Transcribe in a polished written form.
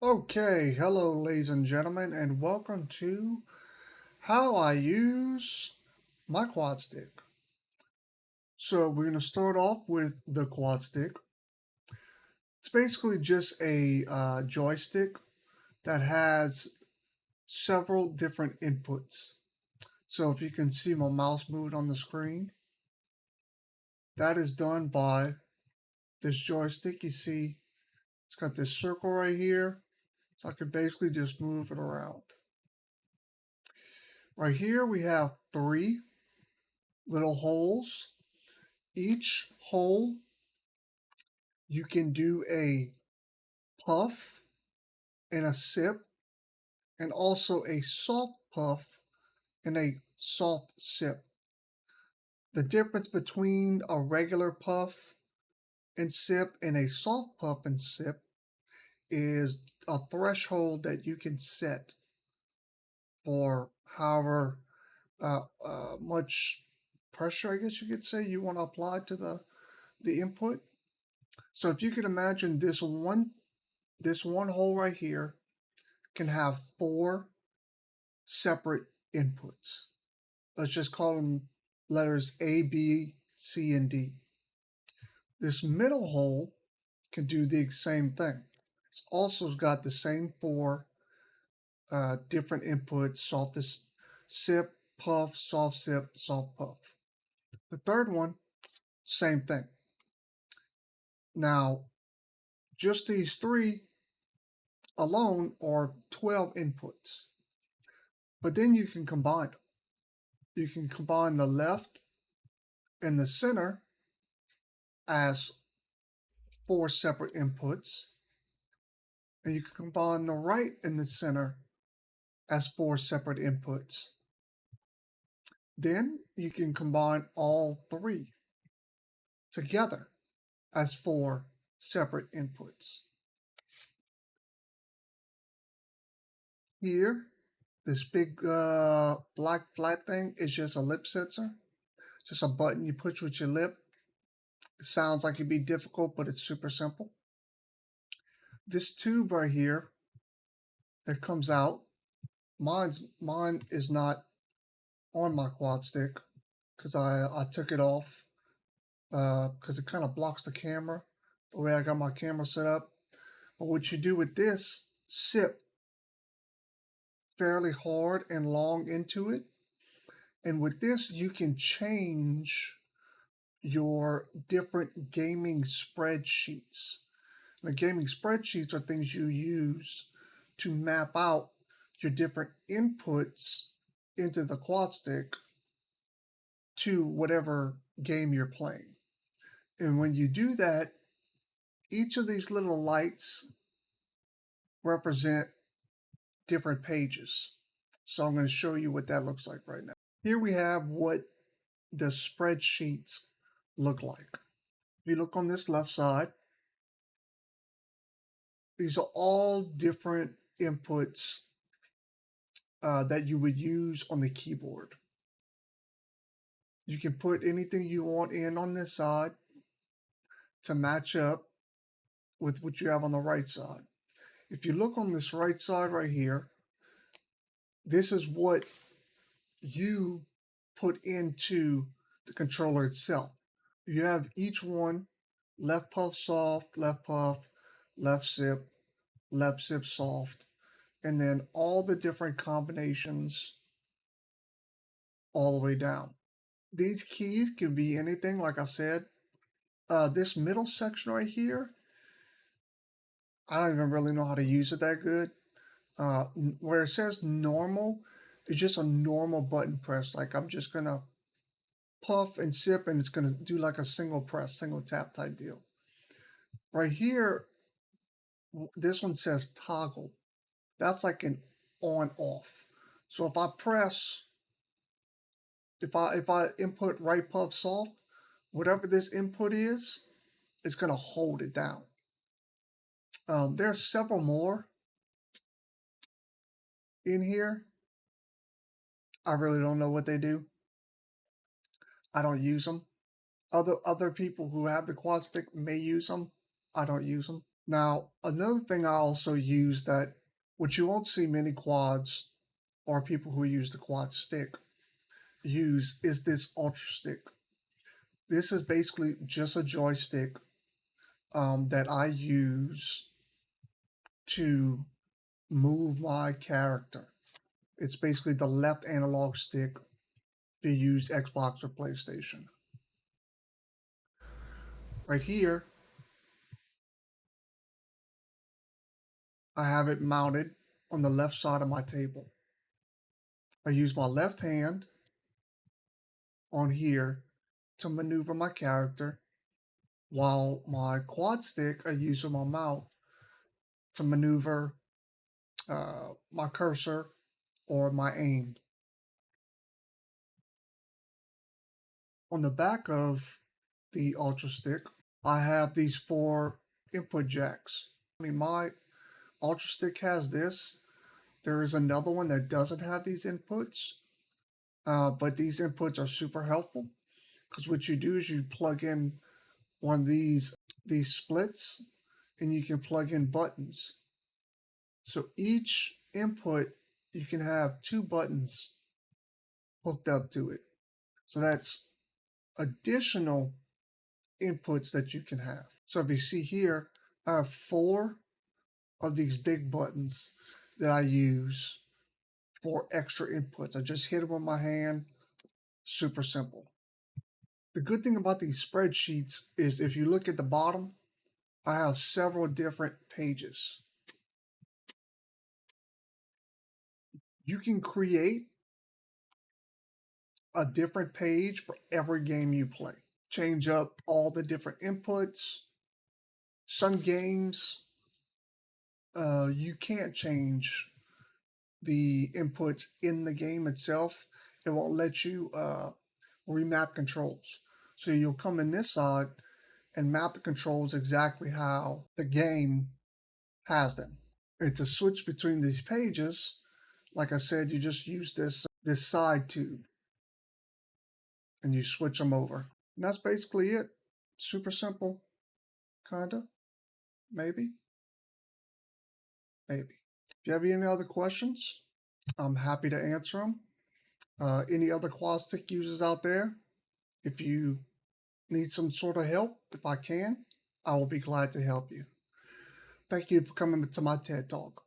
Okay, hello ladies and gentlemen, and welcome to how I use my quad stick. So we're going to start off with the quad stick. It's basically just a joystick that has several different inputs. So if you can see my mouse moving on the screen, that is done by this joystick. You see it's got this circle right here, so I can basically just move it around. Right here we have three little holes. Each hole you can do a puff and a sip, and also a soft puff and a soft sip. The difference between a regular puff and sip and a soft puff and sip is a threshold that you can set for however much pressure, I guess you could say, you want to apply to the input. So if you can imagine this one hole right here can have four separate inputs. Let's just call them letters A, B, C, and D. This middle hole can do the same thing. It's also got the same four different inputs: softest sip, puff, soft sip, soft puff. The third one, same thing. Now, just these three alone are 12 inputs, but then you can combine them. You can combine the left and the center as four separate inputs, and you can combine the right and the center as four separate inputs. Then you can combine all three together as four separate inputs. Here, this big black flat thing is just a lip sensor, just a button you push with your lip. It sounds like it'd be difficult, but it's super simple. This tube right here that comes out, mine is not on my quad stick because I took it off because it kind of blocks the camera the way I got my camera set up. But what you do with this, sip fairly hard and long into it. And with this, you can change your different gaming spreadsheets. The gaming spreadsheets are things you use to map out your different inputs into the quad stick to whatever game you're playing. And when you do that, each of these little lights represent different pages. So I'm going to show you what that looks like right now. Here we have what the spreadsheets look like. If you look on this left side, these are all different inputs that you would use on the keyboard. You can put anything you want in on this side to match up with what you have on the right side. If you look on this right side right here, this is what you put into the controller itself. You have each one: left puff soft, left puff, left sip soft, and then all the different combinations all the way down. These keys can be anything, like I said. This middle section right here, I don't even really know how to use it that good. Where it says normal, it's just a normal button press. Like I'm just gonna puff and sip and it's gonna do like a single press, single tap type deal. Right here, this one says toggle. That's like an on off. So if I press, if I input right puff soft, whatever this input is, it's gonna hold it down. There's several more in here. I really don't know what they do. I don't use them. Other people who have the quad stick may use them. I don't use them. Now, another thing I also use that, which you won't see many quads or people who use the quad stick use, is this Ultra Stick. This is basically just a joystick that I use to move my character. It's basically the left analog stick to use Xbox or PlayStation. Right here, I have it mounted on the left side of my table. I use my left hand on here to maneuver my character, while my quad stick I use on my mouth to maneuver my cursor or my aim. On the back of the Ultra Stick, I have these 4 input jacks. I mean, my Ultra Stick has this. There is another one that doesn't have these inputs, but these inputs are super helpful because what you do is you plug in one of these splits, and you can plug in buttons. So each input, you can have 2 buttons hooked up to it. So that's additional inputs that you can have. So if you see here, I have 4 of these big buttons that I use for extra inputs. I just hit them with my hand, super simple. The good thing about these spreadsheets is if you look at the bottom, I have several different pages. You can create a different page for every game you play. Change up all the different inputs. Some games, you can't change the inputs in the game itself. It won't let you remap controls. So you'll come in this side and map the controls exactly how the game has them. And to switch between these pages, like I said, you just use this side tube and you switch them over. And that's basically it. Super simple, kinda, maybe, maybe. If you have any other questions, I'm happy to answer them. Any other quad stick users out there, if you need some sort of help, if I can, I will be glad to help you. Thank you for coming to my TED Talk.